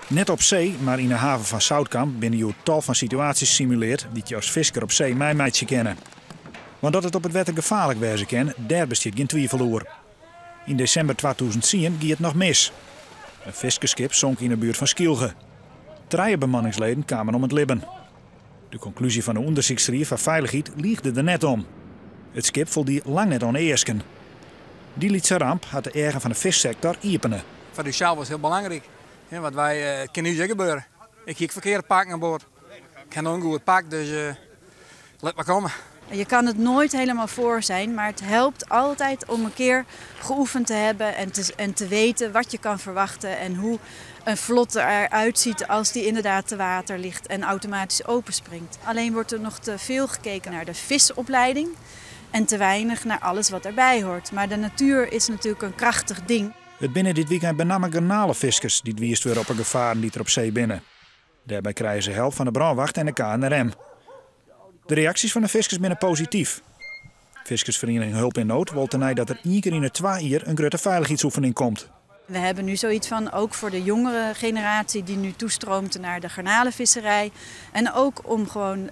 Net op zee, maar in de haven van Zoutkamp binnen je tal van situaties simuleert die je als visker op zee mij meidje kennen. Want dat het op het wetter gevaarlijk wezen kan, daar bestaat geen twijfel over. In december 2010 ging het nog mis. Een viskerskip zonk in de buurt van Skielge. 3 bemanningsleden kwamen om het libben. De conclusie van de onderzoeksrier van veiligheid liegde er net om. Het schip voldeed lang net aan eersken. Die lietse ramp had de ergen van de vissector iepenen. Voor de sjaal was heel belangrijk. Ja, want wij kan nu zeggen gebeuren. Ik kijk verkeerd pakken aan boord. Ik heb nog een goed pak, dus laat maar komen. Je kan het nooit helemaal voor zijn, maar het helpt altijd om een keer geoefend te hebben en te weten wat je kan verwachten en hoe een vlot eruit ziet als die inderdaad te water ligt en automatisch openspringt. Alleen wordt er nog te veel gekeken naar de visopleiding en te weinig naar alles wat erbij hoort. Maar de natuur is natuurlijk een krachtig ding. Het binnen dit weekend met name garnalenviskers die het wiest weer op een gevaren die er op zee binnen. Daarbij krijgen ze hulp van de brandwacht en de KNRM. De reacties van de viskers binnen positief. Viskersvereniging Hulp in Nood wil tenij dat er 1 keer in de 2 jaar een grote veiligheidsoefening komt. We hebben nu zoiets van, ook voor de jongere generatie die nu toestroomt naar de garnalenvisserij. En ook om gewoon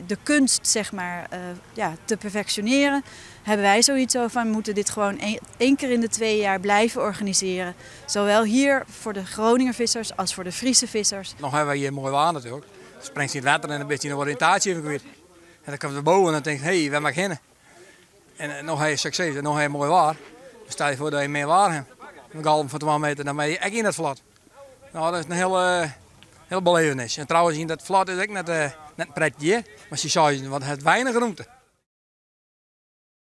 de kunst zeg maar, te perfectioneren, hebben wij zoiets van, we moeten dit gewoon 1 keer in de 2 jaar blijven organiseren. Zowel hier voor de Groninger vissers als voor de Friese vissers. Nog hebben we hier mooi waar natuurlijk. Dan springt je in het water en een beetje een oriëntatie even kwijt. En dan komt we boven en dan denk je, hé, we mag beginnen. En nog heb je succes en nog heb je mooi waar. Dan stel je voor dat je meer waar hebt. Een galm van 12 meter, dan ben je echt in het vlot. Nou, dat is een hele belevenis. En trouwens, in dat vlot is ook net een pretje, maar ze zeggen, want het weinig ruimte.